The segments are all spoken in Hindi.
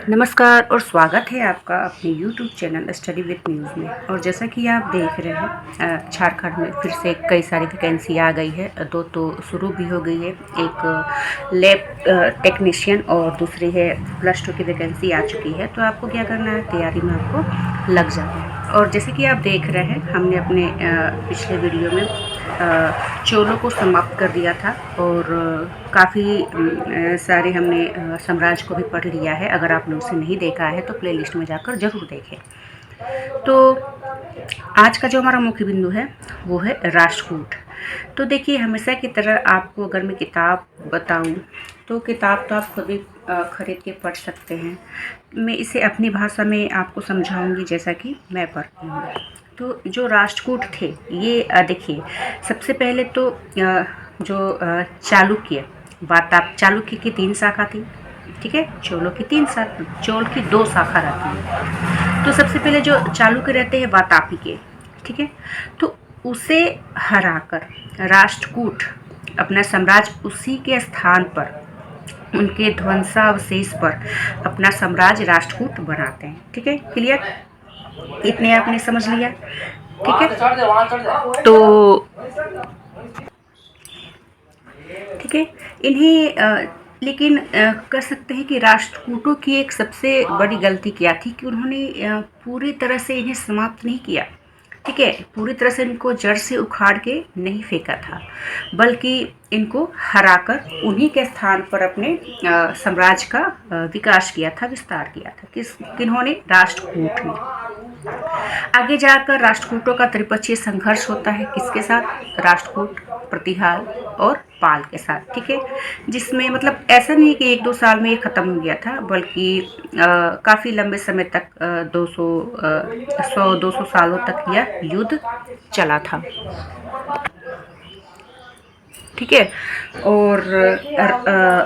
नमस्कार और स्वागत है आपका अपने YouTube channel study with news में। और जैसा कि आप देख रहे हैं, झारखंड में फिर से कई सारी वैकेंसी आ गई है। दो तो शुरू भी हो गई है, एक लैब टेक्नीशियन और दूसरी है +2 की वैकेंसी आ चुकी है। तो आपको क्या करना है, तैयारी में आपको लग जाना है। और जैसे कि आप देख रहे हैं, हमने अपने पिछले वीडियो में चोलों को समाप्त कर दिया था और काफ़ी सारे हमने साम्राज्य को भी पढ़ लिया है। अगर आपने उसे नहीं देखा है तो प्लेलिस्ट में जाकर ज़रूर देखें। तो आज का जो हमारा मुख्य बिंदु है वो है राष्ट्रकूट। तो देखिए, हमेशा की तरह आपको अगर मैं किताब बताऊं तो किताब तो आप खुद भी खरीद के पढ़ सकते हैं। मैं इसे अपनी भाषा में आपको समझाऊंगी जैसा कि मैं पढ़ती हूँ। तो जो राष्ट्रकूट थे ये देखिए, सबसे पहले तो जो चालुक्य चालुक्य की 3 शाखा थी, ठीक है। चोलों की 3 शाखा, चोल की 2 शाखा रहती है। तो सबसे पहले जो चालुक्य रहते हैं वातापी के, ठीक है। तो उसे हराकर राष्ट्रकूट अपना साम्राज्य उसी के स्थान पर, उनके ध्वंसावशेष पर अपना साम्राज्य राष्ट्रकूट बनाते हैं, ठीक है। क्लियर, इतने आपने समझ लिया, ठीक है। तो ठीक है, इन्हें लेकिन कह सकते हैं कि राष्ट्रकूटों की एक सबसे बड़ी गलती क्या थी कि उन्होंने पूरी तरह से इन्हें समाप्त नहीं किया, ठीक है। पूरी तरह से इनको जड़ से उखाड़ के नहीं फेंका था, बल्कि इनको हराकर उन्हीं के स्थान पर अपने साम्राज्य का विकास किया था, विस्तार किया था। किन्होंने? राष्ट्रकूट ने। आगे जाकर राष्ट्रकूटों का त्रिपक्षीय संघर्ष होता है, किसके साथ? राष्ट्रकूट, प्रतिहार और पाल के साथ, ठीक है। जिसमें मतलब ऐसा नहीं कि 1-2 साल में ये ख़त्म हो गया था, बल्कि काफ़ी लंबे समय तक 100-200 सालों तक यह युद्ध चला था, ठीक है। और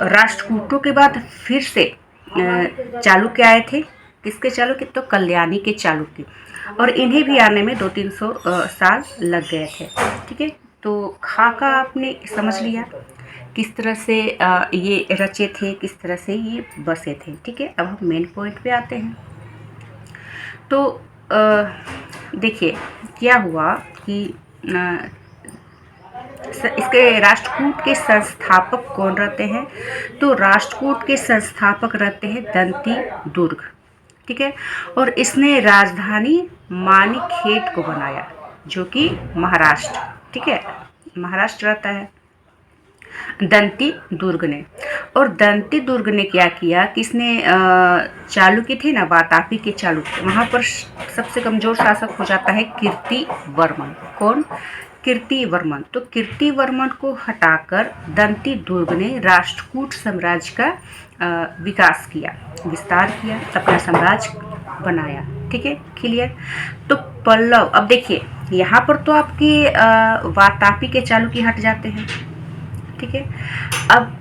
राष्ट्रकूटों के बाद फिर से चालुक्य आए थे। किसके चालुक्य? तो कल्याणी के चालुक्य। और इन्हें भी आने में 200-300 साल लग गए थे, ठीक है। तो खाका आपने समझ लिया किस तरह से ये रचे थे, किस तरह से ये बसे थे, ठीक है। अब हम मेन पॉइंट पे आते हैं। तो देखिए क्या हुआ कि इसके राष्ट्रकूट के संस्थापक कौन रहते हैं? तो राष्ट्रकूट के संस्थापक रहते हैं दंती दुर्ग, ठीक है। और इसने राजधानी मानीखेत को बनाया, जो कि महाराष्ट्र, ठीक है, महाराष्ट्र रहता है, दंती दुर्ग ने। और दंती दुर्ग ने क्या किया, किसने? चालुक्य थे ना, वातापी के चालुक्य, वहाँ पर सबसे कमज़ोर शासक हो जाता है कीर्तिवर्मन। कौन? कीर्तिवर्मन। तो कीर्तिवर्मन को हटाकर दंती दुर्ग ने राष्ट्रकूट साम्राज्य का विकास किया, विस्तार किया, अपना साम्राज्य बनाया, ठीक है। क्लियर। तो पल्लव, अब देखिए यहाँ पर तो आपके वातापी के चालुक्य हट जाते हैं, ठीक है। अब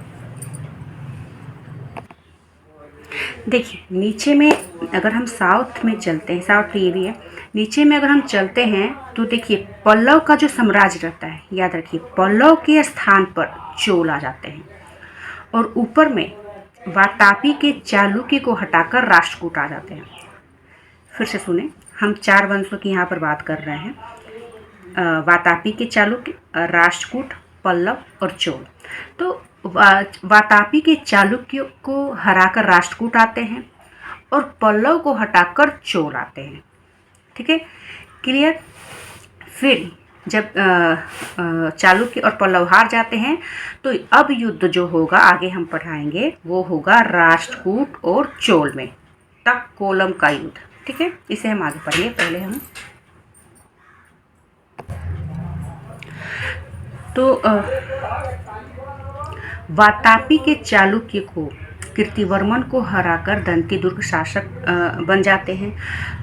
देखिए नीचे में अगर हम साउथ में चलते हैं, साउथ ये भी है, नीचे में अगर हम चलते हैं तो देखिए पल्लव का जो साम्राज्य रहता है, याद रखिए पल्लव के स्थान पर चोल आ जाते हैं, और ऊपर में वातापी के चालुक्य को हटाकर राष्ट्रकूट आ जाते हैं। फिर से सुने, हम 4 वंशों की यहाँ पर बात कर रहे हैं, वातापी के चालुक्य, राष्ट्रकूट, पल्लव और चोल। तो वातापी के चालुक्य को हराकर राष्ट्रकूट आते हैं और पल्लव को हटाकर चोल आते हैं, ठीक है। क्लियर। फिर जब चालुक्य और पल्लव हार जाते हैं तो अब युद्ध जो होगा, आगे हम पढ़ाएंगे, वो होगा राष्ट्रकूट और चोल में, तक्कोलम का युद्ध, ठीक है। इसे हम आगे पढ़िए। पहले हम तो वातापी के चालुक्य को, कीर्तिवर्मन को हराकर दंती दुर्ग शासक बन जाते हैं।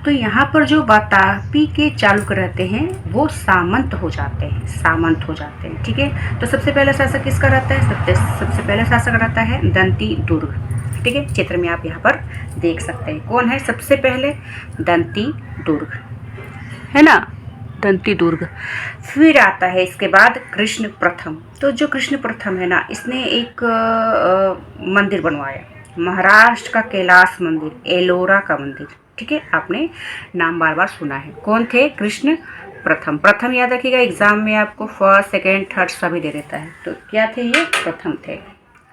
तो यहाँ पर जो वातापी के चालुक्य रहते हैं वो सामंत हो जाते हैं, सामंत हो जाते हैं, ठीक है। तो सबसे पहला शासक किसका रहता है? सबसे पहला शासक रहता है दंती दुर्ग, ठीक है। चित्र में आप यहाँ पर देख सकते हैं कौन है सबसे पहले? दंती दुर्ग, है ना, दंती दुर्ग। फिर आता है इसके बाद कृष्ण प्रथम। तो जो कृष्ण प्रथम है ना, इसने एक मंदिर बनवाया, महाराष्ट्र का कैलाश मंदिर, एलोरा का मंदिर। ठीक है, आपने नाम बार बार सुना है। कौन थे? कृष्ण प्रथम। प्रथम याद रखिएगा, एग्जाम में आपको फर्स्ट सेकेंड थर्ड सभी दे देता है, तो क्या थे ये? प्रथम थे।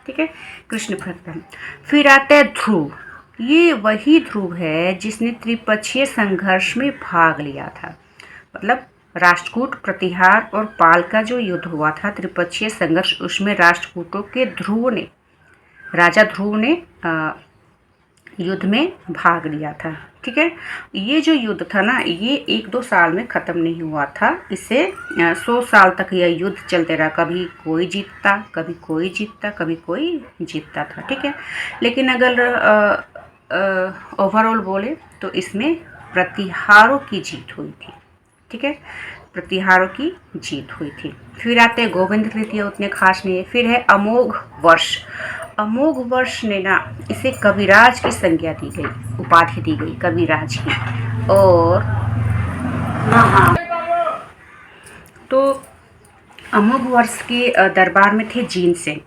ठीक है, कृष्ण प्रथम। फिर आते हैं ध्रुव। ये वही ध्रुव है जिसने त्रिपक्षीय संघर्ष में भाग लिया था। मतलब राष्ट्रकूट, प्रतिहार और पाल का जो युद्ध हुआ था, त्रिपक्षीय संघर्ष, उसमें राष्ट्रकूटों के ध्रुव ने, राजा ध्रुव ने युद्ध में भाग लिया था। ठीक है, ये जो युद्ध था ना, ये 1-2 साल में ख़त्म नहीं हुआ था। इससे 100 साल तक यह युद्ध चलते रहा। कभी कोई जीतता, कभी कोई जीतता, कभी कोई जीतता था। ठीक है, लेकिन अगर ओवरऑल बोले तो इसमें प्रतिहारों की जीत हुई थी। ठीक है, प्रतिहारों की जीत हुई थी। फिर आते हैं गोविंद तृतीय, उतने खास नहीं है। फिर है अमोघ वर्ष। अमोघ वर्ष ने ना, इसे कविराज की संज्ञा दी गई, उपाधि दी गई कविराज की। और हाँ, तो अमोघ वर्ष के दरबार में थे जिनसेन।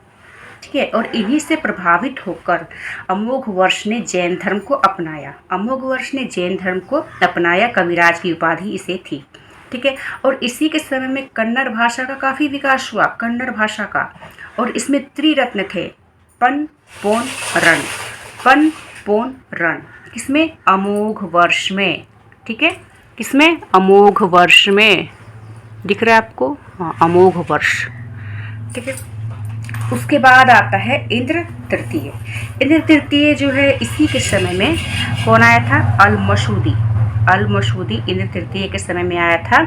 ठीक है, और इन्हीं से प्रभावित होकर अमोघ वर्ष ने जैन धर्म को अपनाया। अमोघ वर्ष ने जैन धर्म को अपनाया, कविराज की उपाधि इसे थी। ठीक है, और इसी के समय में कन्नड़ भाषा का काफ़ी विकास हुआ, कन्नड़ भाषा का। और इसमें त्रिरत्न थे, पन, पोन, रण। पन, पोन, रण। किसमें? अमोघ वर्ष में। ठीक है, किसमें? अमोघ वर्ष में। दिख रहा है आपको? हाँ, अमोघ वर्ष। ठीक है, उसके बाद आता है इंद्र तृतीय। इंद्र तृतीय जो है, इसी के समय में कौन आया था? अल-मसूदी। अल-मसूदी इंद्र तृतीय के समय में आया था।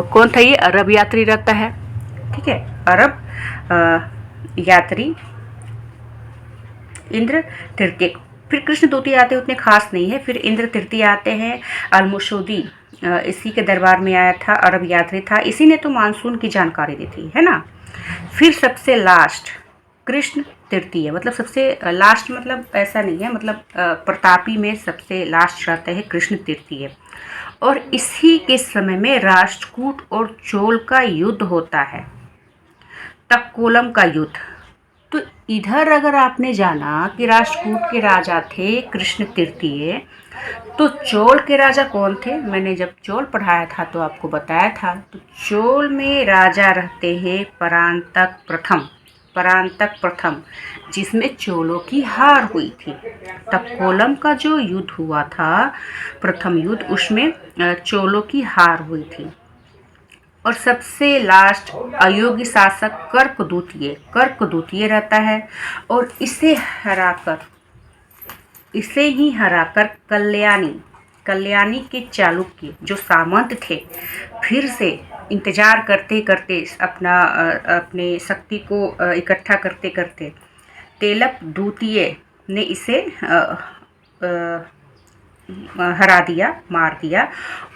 कौन था ये? अरब यात्री रहता है। ठीक है, अरब यात्री इंद्र तृतीय। फिर कृष्ण द्वितीय आते हैं, उतने खास नहीं है। फिर इंद्र तृतीय आते हैं। अल-मसूदी इसी के दरबार में आया था, अरब यात्री था। इसी ने तो मानसून की जानकारी दी थी, है ना। फिर सबसे लास्ट कृष्ण तृतीय, मतलब सबसे लास्ट, मतलब ऐसा नहीं है, मतलब प्रतापी में सबसे लास्ट रहते हैं कृष्ण तृतीय। और इसी के समय में राष्ट्रकूट और चोल का युद्ध होता है, तक्कोलम का युद्ध। तो इधर अगर आपने जाना कि राष्ट्रकूट के राजा थे कृष्ण तृतीय, तो चोल के राजा कौन थे? मैंने जब चोल पढ़ाया था तो आपको बताया था। तो चोल में राजा रहते हैं परांतक प्रथम। परांतक प्रथम, जिसमें चोलों की हार हुई थी। तक्कोलम का जो युद्ध हुआ था, प्रथम युद्ध, उसमें चोलों की हार हुई थी। और सबसे लास्ट अयोग्य शासक कर्क द्वितीय। कर्क द्वितीय रहता है, और इसे ही हराकर कल्याणी के चालुक्य जो सामंत थे, फिर से इंतजार करते करते, अपने शक्ति को इकट्ठा करते करते, तेलप द्वितीय ने इसे हरा दिया, मार दिया।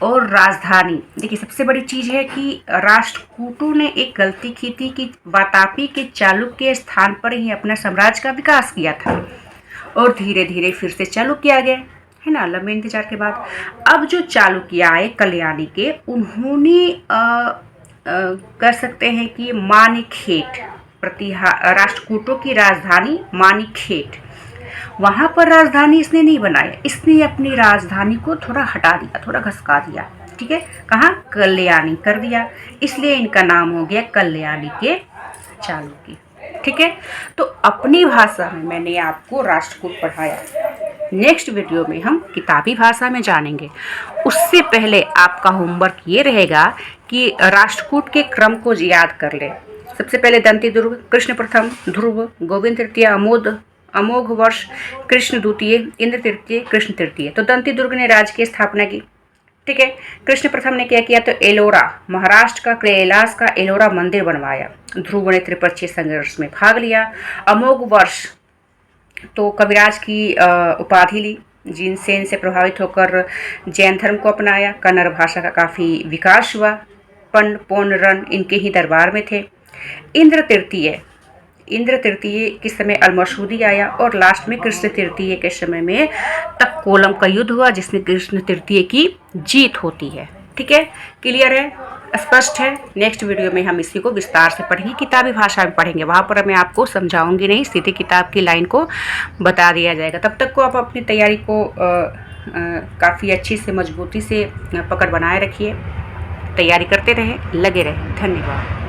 और राजधानी, देखिए सबसे बड़ी चीज़ है कि राष्ट्रकूटों ने एक गलती की थी कि वातापी के चालुक्य के स्थान पर ही अपना साम्राज्य का विकास किया था, और धीरे धीरे फिर से चालुक्य आ गए, है ना, लंबे इंतजार के बाद। अब जो चालुक्य आए कल्याणी के, उन्होंने कर सकते हैं कि मानिकखेट, राष्ट्रकूटों की राजधानी मानिकखेट, वहाँ पर राजधानी इसने नहीं बनाया। इसने अपनी राजधानी को थोड़ा हटा दिया, थोड़ा घसका दिया। ठीक है, कहाँ? कल्याणी कर दिया। इसलिए इनका नाम हो गया कल्याणी के चालुक्य। ठीक है, तो अपनी भाषा में मैंने आपको राष्ट्रकूट पढ़ाया। नेक्स्ट वीडियो में हम किताबी भाषा में जानेंगे। उससे पहले आपका होमवर्क ये रहेगा कि राष्ट्रकूट के क्रम को याद कर ले। सबसे पहले दंती दुर्ग, कृष्ण प्रथम, ध्रुव, गोविंद तृतीय, अमोघ वर्ष, कृष्ण द्वितीय, इंद्र तृतीय, कृष्ण तृतीय। तो दंती दुर्ग ने राज्य की स्थापना की। ठीक है, कृष्ण प्रथम ने क्या किया? तो एलोरा, महाराष्ट्र का कैलाश का एलोरा मंदिर बनवाया। ध्रुव ने त्रिपक्षीय संघर्ष में भाग लिया। अमोघ वर्ष तो कविराज की उपाधि ली। जिनसेन से प्रभावित होकर जैन धर्म को अपनाया। कन्नड़ भाषा का काफ़ी विकास हुआ। पन, पोन, रण इनके ही दरबार में थे। इंद्र तृतीय के समय अल-मसूदी आया, और लास्ट में कृष्ण तृतीय के समय में तक्कोलम का युद्ध हुआ, जिसमें कृष्ण तृतीय की जीत होती है। ठीक है, क्लियर है? स्पष्ट है। नेक्स्ट वीडियो में हम इसी को विस्तार से पढ़ेंगे, किताबी भाषा में पढ़ेंगे। वहाँ पर मैं आपको समझाऊंगी नहीं, सीधी किताब की लाइन को बता दिया जाएगा। तब तक को आप अपनी तैयारी को काफ़ी अच्छी से मजबूती से पकड़ बनाए रखिए। तैयारी करते रहें, लगे रहें। धन्यवाद।